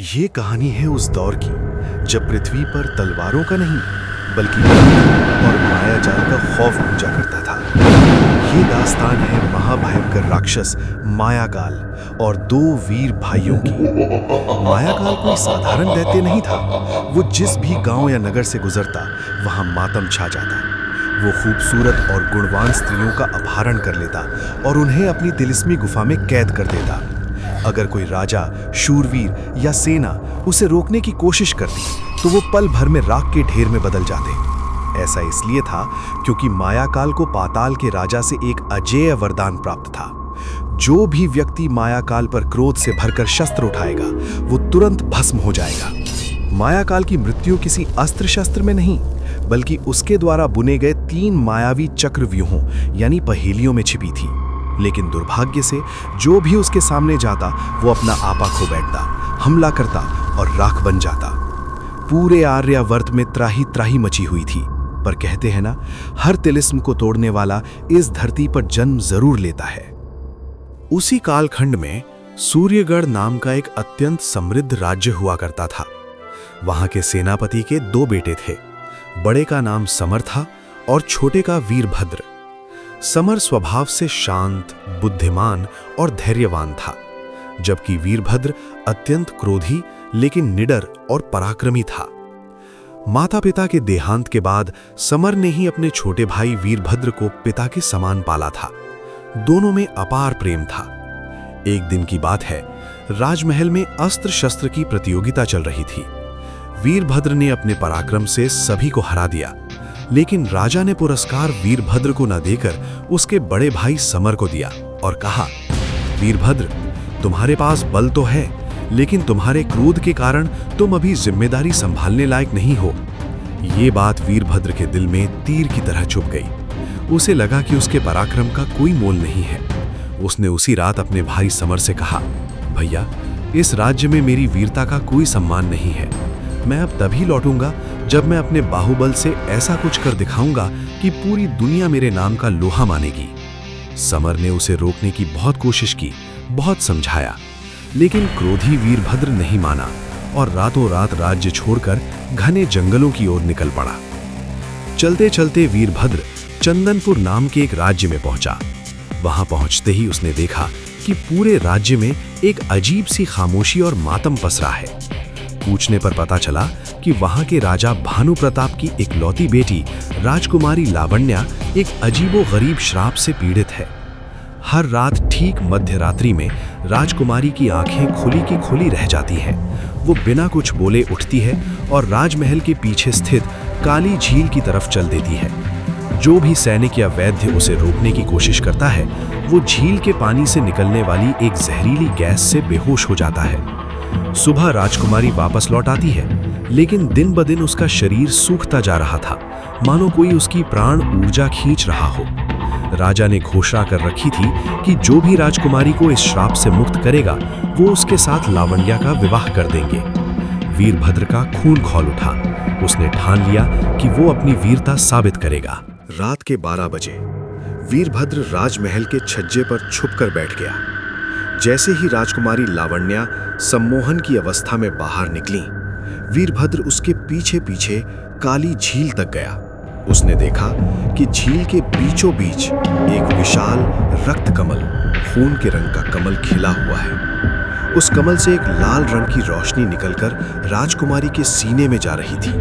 ये कहानी है उस दौर की जब पृथ्वी पर तलवारों का नहीं बल्कि मंत्र और मायाजाल का खौफ गूंजा करता था। ये दास्तान है महाभयंकर राक्षस मायाकाल और दो वीर भाइयों की। मायाकाल कोई साधारण दैत्य नहीं था। वो जिस भी गांव या नगर से गुजरता वहां मातम छा जाता। वो खूबसूरत और गुणवान स्त्रियों का अपहरण कर लेता और उन्हें अपनी तिलिस्मी गुफा में कैद कर देता। अगर कोई राजा, शूरवीर या सेना उसे रोकने की कोशिश करती तो वो पल भर में राख के ढेर में बदल जाते। ऐसा इसलिए था क्योंकि मायाकाल को पाताल के राजा से एक अजेय वरदान प्राप्त था। जो भी व्यक्ति मायाकाल पर क्रोध से भरकर शस्त्र उठाएगा वो तुरंत भस्म हो जाएगा। मायाकाल की मृत्यु किसी अस्त्र शस्त्र में नहीं बल्कि उसके द्वारा बुने गए 3 मायावी चक्रव्यूहों यानी पहेलियों में छिपी थी। लेकिन दुर्भाग्य से जो भी उसके सामने जाता वो अपना आपा खो बैठता, हमला करता और राख बन जाता। पूरे आर्यावर्त में त्राही त्राही मची हुई थी। पर कहते हैं ना, हर तिलिस्म को तोड़ने वाला इस धरती पर जन्म जरूर लेता है। उसी कालखंड में सूर्यगढ़ नाम का एक अत्यंत समृद्ध राज्य हुआ करता था। वहां के सेनापति के 2 बेटे थे। बड़े का नाम समर था और छोटे का वीरभद्र। समर स्वभाव से शांत, बुद्धिमान और धैर्यवान था, जबकि वीरभद्र अत्यंत क्रोधी लेकिन निडर और पराक्रमी था। माता पिता के देहांत के बाद समर ने ही अपने छोटे भाई वीरभद्र को पिता के समान पाला था। दोनों में अपार प्रेम था। एक दिन की बात है, राजमहल में अस्त्र शस्त्र की प्रतियोगिता चल रही थी। वीरभद्र ने अपने पराक्रम से सभी को हरा दिया, लेकिन राजा ने पुरस्कार वीरभद्र को न देकर उसके बड़े भाई समर को दिया और कहा, वीरभद्र, तुम्हारे पास बल तो है, लेकिन तुम्हारे क्रोध के कारण तुम अभी जिम्मेदारी संभालने लायक नहीं हो। ये बात वीरभद्र के दिल में तीर की तरह चुभ गई। उसे लगा कि उसके पराक्रम का कोई मोल नहीं है। उसने उसी रात अपने भाई समर से कहा, भैया, इस राज्य में मेरी वीरता का कोई सम्मान नहीं है। मैं अब तभी लौटूंगा जब मैं अपने बाहुबल से ऐसा कुछ कर दिखाऊंगा कि पूरी दुनिया मेरे नाम का लोहा मानेगी। समर ने उसे रोकने की बहुत कोशिश की, बहुत समझाया, लेकिन क्रोधी वीरभद्र नहीं माना और रातों रात राज्य छोड़कर घने जंगलों की ओर निकल पड़ा। चलते चलते वीरभद्र चंदनपुर नाम के एक राज्य में पहुंचा। वहां पहुंचते ही उसने देखा कि पूरे राज्य में एक अजीब सी खामोशी और मातम पसरा है। पूछने पर पता चला कि वहां के राजा भानु प्रताप की इकलौती बेटी राजकुमारी लावण्या एक अजीबो-गरीब श्राप से पीड़ित है। हर रात ठीक मध्य रात्रि में राजकुमारी की आंखें खुली की खुली रह जाती हैं। वो बिना कुछ बोले उठती है और राजमहल के पीछे स्थित काली झील की तरफ चल देती है। जो भी सैनिक या वैद्य उसे रोकने की कोशिश करता है वो झील के पानी से निकलने वाली एक जहरीली गैस से बेहोश हो जाता है। सुबह राजकुमारी वापस लौट आती है, लेकिन दिन ब दिन उसका शरीर सूखता जा रहा था, मानो कोई उसकी प्राण ऊर्जा खींच रहा हो। राजा ने घोषणा कर रखी थी कि जो भी राजकुमारी को इस श्राप से मुक्त करेगा वो उसके साथ लावण्या का विवाह कर देंगे। वीरभद्र का खून खौल उठा। उसने ठान लिया कि वो अपनी वीरता साबित करेगा। रात के 12 बजे वीरभद्र राजमहल के छज्जे पर छुपकर बैठ गया। जैसे ही राजकुमारी लावण्या सम्मोहन की अवस्था में बाहर निकली, वीरभद्र उसके पीछे पीछे काली झील तक गया। उसने देखा कि झील के बीचों बीच एक विशाल रक्त कमल, खून के रंग का कमल खिला हुआ है। उस कमल से एक लाल रंग की रोशनी निकलकर राजकुमारी के सीने में जा रही थी।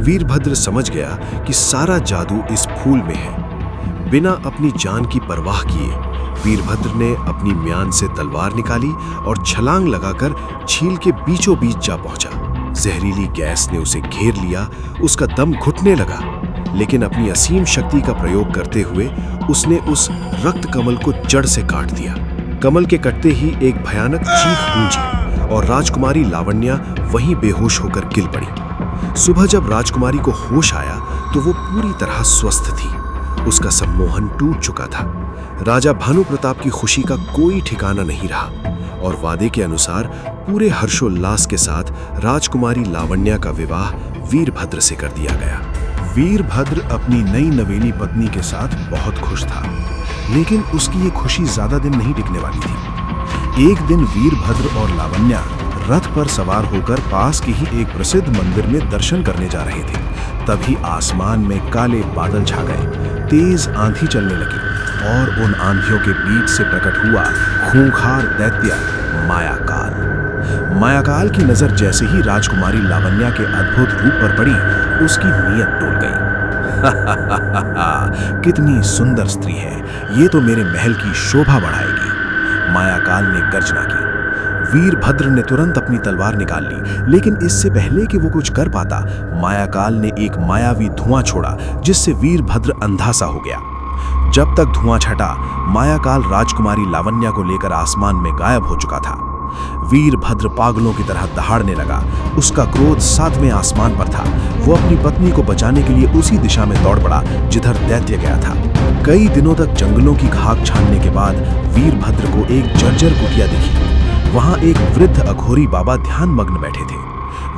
वीरभद्र समझ गया कि सारा जादू इस फूल में है। बिना अपनी जान की परवाह किए वीरभद्र ने अपनी म्यान से तलवार निकाली और छलांग लगाकर झील के बीचों बीच जा पहुंचा। जहरीली गैस ने उसे घेर लिया। उसका दम घुटने लगा, लेकिन अपनी असीम शक्ति का प्रयोग करते हुए उसने उस रक्त कमल को जड़ से काट दिया। कमल के कटते ही एक भयानक चीख गूंजी और राजकुमारी लावण्या वहीं बेहोश होकर गिर पड़ी। सुबह जब राजकुमारी को होश आया तो वो पूरी तरह स्वस्थ थी। उसका सम्मोहन टूट चुका था। राजा भानु प्रताप की खुशी का कोई ठिकाना नहीं रहा और वादे के अनुसार पूरे हर्षोल्लास के साथ राजकुमारी लावण्या का विवाह वीरभद्र से कर दिया गया। वीरभद्र अपनी नई नवेली पत्नी के साथ बहुत खुश था, लेकिन उसकी ये खुशी ज्यादा दिन नहीं टिकने वाली थी। एक दिन वीरभद्र और लावण्या रथ पर सवार होकर पास की ही एक प्रसिद्ध मंदिर में दर्शन करने जा रहे थे। तभी आसमान में काले बादल छा गए, तेज आंधी चलने लगी और उन आंधियों के बीच से प्रकट हुआ खूंखार दैत्य मायाकाल। मायाकाल की नजर जैसे ही राजकुमारी लावण्या के अद्भुत रूप पर पड़ी, उसकी नीयत डोल गई। कितनी सुंदर स्त्री है, ये तो मेरे महल की शोभा बढ़ाएगी, मायाकाल ने गर्जना की। वीरभद्र ने तुरंत अपनी तलवार निकाल ली, लेकिन इससे पहले कि वो कुछ कर पाता, मायाकाल ने एक मायावी धुआं छोड़ा जिससे वीरभद्र अंधा सा हो गया। जब तक धुआं छटा, मायाकाल राजकुमारी लावण्या को लेकर आसमान में गायब हो चुका था। वीरभद्र पागलों की तरह दहाड़ने लगा। उसका क्रोध सातवें आसमान पर था। वो अपनी पत्नी को बचाने के लिए उसी दिशा में दौड़ पड़ा जिधर दैत्य गया था। कई दिनों तक जंगलों की खाक छानने के बाद वीरभद्र को एक जर्जर कुटिया दिखी। वहां एक वृद्ध अघोरी बाबा ध्यानमग्न बैठे थे।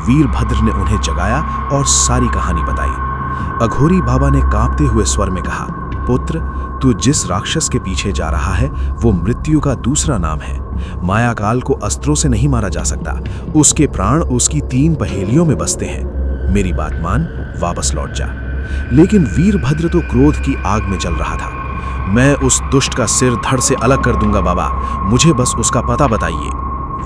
वीरभद्र ने उन्हें जगाया और सारी कहानी बताई। अघोरी बाबा ने कांपते हुए स्वर में कहा, पुत्र, तू जिस राक्षस के पीछे जा रहा है वो मृत्यु का दूसरा नाम है। मायाकाल को अस्त्रों से नहीं मारा जा सकता। उसके प्राण उसकी 3 पहेलियों में बसते हैं। मेरी बात मान, वापस लौट जा। लेकिन वीरभद्र तो क्रोध की आग में जल रहा था। मैं उस दुष्ट का सिर धड़ से अलग कर दूंगा बाबा, मुझे बस उसका पता बताइए।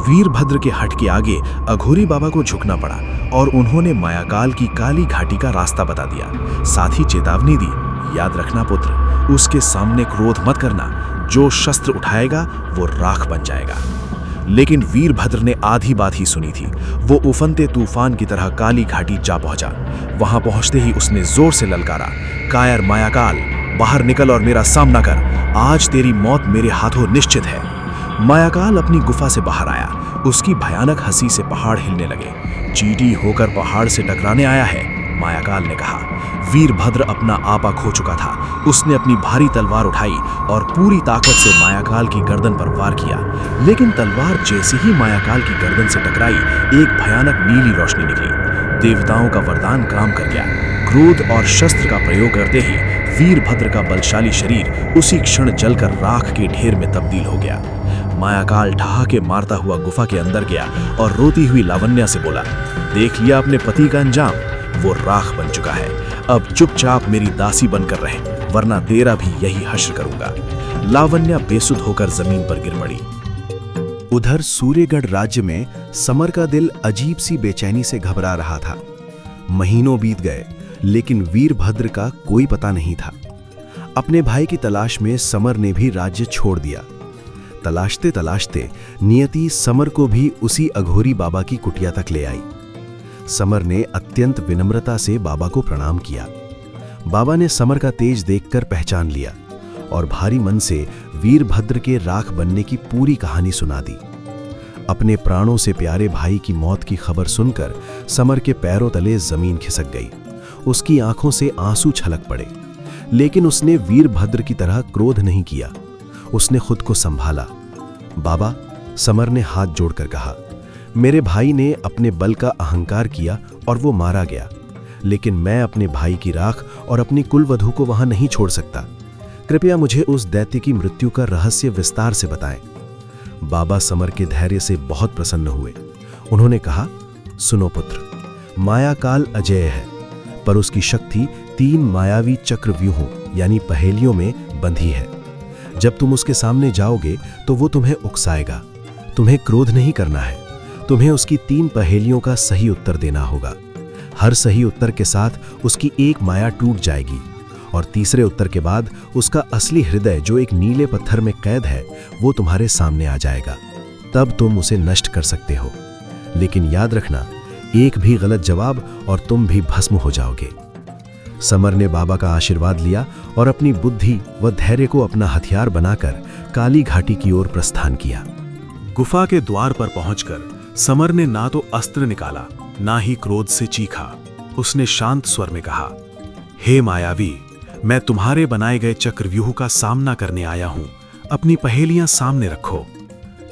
वीरभद्र के हट के आगे अघोरी बाबा को झुकना पड़ा और उन्होंने मायाकाल की काली घाटी का रास्ता बता दिया। साथ ही चेतावनी दी, याद रखना पुत्र, उसके सामने क्रोध मत करना। जो शस्त्र उठाएगा वो राख बन जाएगा। लेकिन वीरभद्र ने आधी बात ही सुनी थी। वो उफनते तूफान की तरह काली घाटी जा पहुंचा। वहां पहुंचते ही उसने जोर से ललकारा, कायर मायाकाल, बाहर निकल और मेरा सामना कर। आज तेरी मौत मेरे हाथों निश्चित है। मायाकाल अपनी गुफा से बाहर आया। उसकी भयानक हंसी से पहाड़ हिलने लगे। चींटी होकर पहाड़ से टकराने आया है, मायाकाल ने कहा। वीरभद्र अपना आपा खो चुका था। उसने अपनी भारी तलवार उठाई और पूरी ताकत से मायाकाल की गर्दन पर वार किया। लेकिन तलवार जैसे ही मायाकाल की गर्दन से टकराई, एक भयानक नीली रोशनी निकली। देवताओं का वरदान काम कर गया। क्रोध और शस्त्र का प्रयोग करते ही वीरभद्र का बलशाली शरीर उसी क्षण जलकर राख के ढेर में तब्दील हो गया। मायाकाल ठहाके मारता हुआ गुफा के अंदर गया और रोती हुई लावण्या से बोला, देख लिया अपने पति का अंजाम, वो राख बन चुका है। अब चुपचाप मेरी दासी बनकर रहे, वरना तेरा भी यही हश्र करूंगा। लावण्या बेसुध होकर जमीन पर गिर पड़ी। उधर सूर्यगढ़ राज्य में समर का दिल अजीब सी बेचैनी से घबरा रहा था। महीनों बीत गए, लेकिन वीरभद्र का कोई पता नहीं था। अपने भाई की तलाश में समर ने भी राज्य छोड़ दिया। तलाशते तलाशते नियति समर को भी उसी अघोरी बाबा की कुटिया तक ले आई। समर ने अत्यंत विनम्रता से बाबा को प्रणाम किया। बाबा ने समर का तेज देखकर पहचान लिया और भारी मन से वीरभद्र के राख बनने की पूरी कहानी सुना दी। अपने प्राणों से प्यारे भाई की मौत की खबर सुनकर समर के पैरों तले जमीन खिसक गई। उसकी आंखों से आंसू छलक पड़े, लेकिन उसने वीरभद्र की तरह क्रोध नहीं किया। उसने खुद को संभाला। बाबा, समर ने हाथ जोड़कर कहा, मेरे भाई ने अपने बल का अहंकार किया और वो मारा गया, लेकिन मैं अपने भाई की राख और अपनी कुलवधू को वहां नहीं छोड़ सकता। कृपया मुझे उस दैत्य की मृत्यु का रहस्य विस्तार से बताएं। बाबा समर के धैर्य से बहुत प्रसन्न हुए। उन्होंने कहा, सुनो पुत्र, मायाकाल अजेय है, पर उसकी शक्ति 3 मायावी चक्रव्यूहों यानी पहेलियों में बंधी है। जब तुम उसके सामने जाओगे तो वो तुम्हें उकसाएगा। तुम्हें क्रोध नहीं करना है। तुम्हें उसकी 3 पहेलियों का सही उत्तर देना होगा। हर सही उत्तर के साथ उसकी एक माया टूट जाएगी और तीसरे उत्तर के बाद उसका असली हृदय, जो एक नीले पत्थर में कैद है, वो तुम्हारे सामने आ जाएगा। तब तुम उसे नष्ट कर सकते हो। लेकिन याद रखना, एक भी गलत जवाब और तुम भी भस्म हो जाओगे। समर ने बाबा का आशीर्वाद लिया और अपनी बुद्धि व धैर्य को अपना हथियार बनाकर काली घाटी की ओर प्रस्थान किया। गुफा के द्वार पर पहुंचकर समर ने ना तो अस्त्र निकाला, ना ही क्रोध से चीखा। उसने शांत स्वर में कहा, हे मायावी, मैं तुम्हारे बनाए गए चक्रव्यूह का सामना करने आया हूं। अपनी पहेलियां सामने रखो।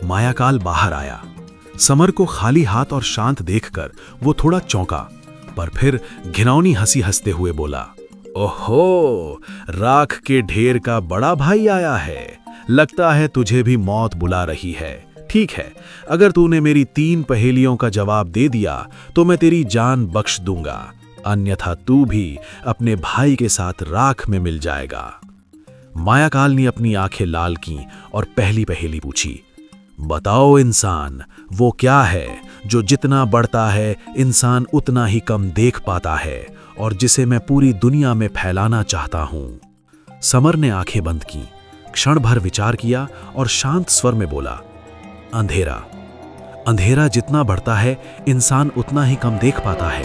मायाकाल बाहर आया। समर को खाली हाथ और शांत देखकर वो थोड़ा चौंका, पर फिर घिनौनी हंसी हंसते हुए बोला, ओहो, राख के ढेर का बड़ा भाई आया है। लगता है तुझे भी मौत बुला रही है। ठीक है, अगर तूने मेरी 3 पहेलियों का जवाब दे दिया तो मैं तेरी जान बख्श दूंगा, अन्यथा तू भी अपने भाई के साथ राख में मिल जाएगा। मायाकाल ने अपनी आंखें लाल की और पहली पहेली पूछी, बताओ इंसान, वो क्या है जो जितना बढ़ता है इंसान उतना ही कम देख पाता है और जिसे मैं पूरी दुनिया में फैलाना चाहता हूं। समर ने आंखें बंद की, क्षण भर विचार किया और शांत स्वर में बोला, अंधेरा। अंधेरा जितना बढ़ता है इंसान उतना ही कम देख पाता है।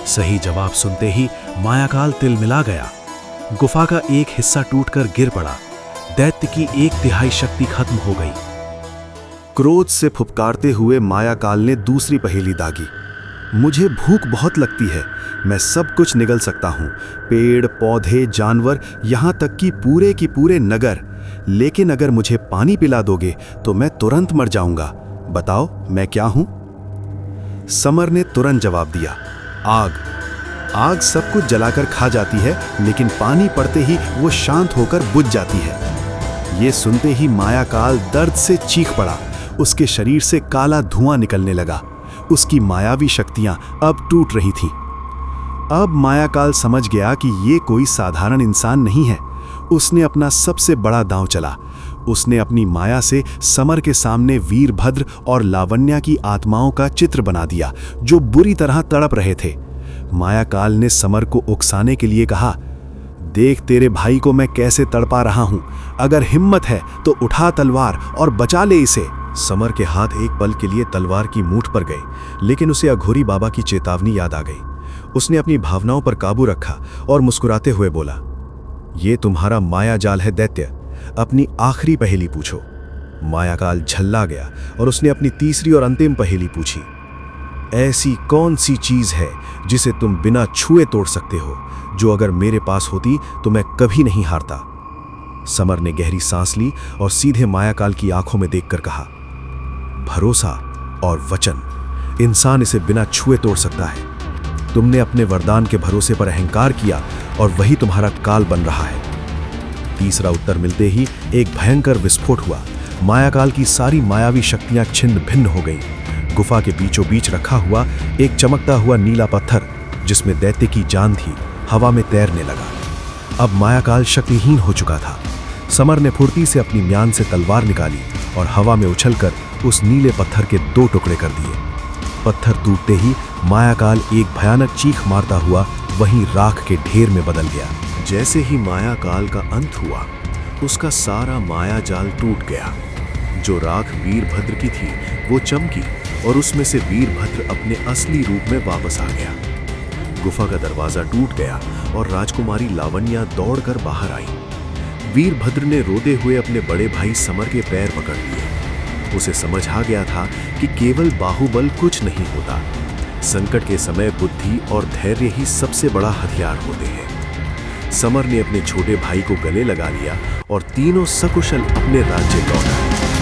सही जवाब सुनते ही मायाकाल तिलमिला गया। गुफा का एक हिस्सा टूटकर गिर पड़ा। दैत्य की 1/3 शक्ति खत्म हो गई। क्रोध से फुफकारते हुए मायाकाल ने दूसरी पहेली दागी, मुझे भूख बहुत लगती है, मैं सब कुछ निगल सकता हूँ, पेड़ पौधे जानवर, यहाँ तक कि पूरे नगर, लेकिन अगर मुझे पानी पिला दोगे तो मैं तुरंत मर जाऊंगा। बताओ मैं क्या हूं? समर ने तुरंत जवाब दिया, आग। आग सब कुछ जलाकर खा जाती है, लेकिन पानी पड़ते ही वो शांत होकर बुझ जाती है। ये सुनते ही मायाकाल दर्द से चीख पड़ा। उसके शरीर से काला धुआं निकलने लगा। उसकी मायावी शक्तियां अब टूट रही थीं। अब मायाकाल समझ गया कि ये कोई साधारण इंसान नहीं है। उसने अपना सबसे बड़ा दांव चला। उसने अपनी माया से समर के सामने वीरभद्र और लावण्या की आत्माओं का चित्र बना दिया, जो बुरी तरह तड़प रहे थे। मायाकाल ने समर को उकसाने के लिए कहा, देख तेरे भाई को मैं कैसे तड़पा रहा हूं, अगर हिम्मत है तो उठा तलवार और बचा ले इसे। समर के हाथ एक पल के लिए तलवार की मूठ पर गए, लेकिन उसे अघोरी बाबा की चेतावनी याद आ गई। उसने अपनी भावनाओं पर काबू रखा और मुस्कुराते हुए बोला, ये तुम्हारा माया जाल है दैत्य, अपनी आखिरी पहेली पूछो। मायाकाल झल्ला गया और उसने अपनी तीसरी और अंतिम पहेली पूछी, ऐसी कौन सी चीज है जिसे तुम बिना छुए तोड़ सकते हो, जो अगर मेरे पास होती तो मैं कभी नहीं हारता। समर ने गहरी सांस ली और सीधे मायाकाल की आंखों में देखकर कहा, भरोसा और वचन, इंसान इसे बिना छुए तोड़ सकता है। तुमने अपने वरदान के भरोसे पर अहंकार किया और वही तुम्हारा काल बन रहा है। तीसरा उत्तर मिलते ही एक भयंकर विस्फोट हुआ। मायाकाल की सारी मायावी शक्तियां छिन्न भिन्न हो गईं। गुफा के बीचों बीच रखा हुआ एक चमकता हुआ नीला पत्थर, जिसमें दैत्य की जान थी, हवा में तैरने लगा। अब मायाकाल शक्तिहीन हो चुका था। समर ने फुर्ती से अपनी म्यान से तलवार निकाली और हवा में उछलकर उस नीले पत्थर के 2 टुकड़े कर दिए। पत्थर टूटते ही मायाकाल एक भयानक चीख मारता हुआ वहीं राख के ढेर में बदल गया। जैसे ही मायाकाल का अंत हुआ, उसका सारा माया जाल टूट गया। जो राख वीरभद्र की थी वो चमकी और उसमें से वीरभद्र अपने असली रूप में वापस आ गया। गुफा का दरवाजा टूट गया और राजकुमारी लावण्या दौड़कर बाहर आई। वीरभद्र ने रोते हुए अपने बड़े भाई समर के पैर पकड़ लिए। उसे समझ आ गया था कि केवल बाहुबल कुछ नहीं होता। संकट के समय बुद्धि और धैर्य ही सबसे बड़ा हथियार होते हैं। समर ने अपने छोटे भाई को गले लगा लिया और तीनों सकुशल अपने राज्य लौट आए।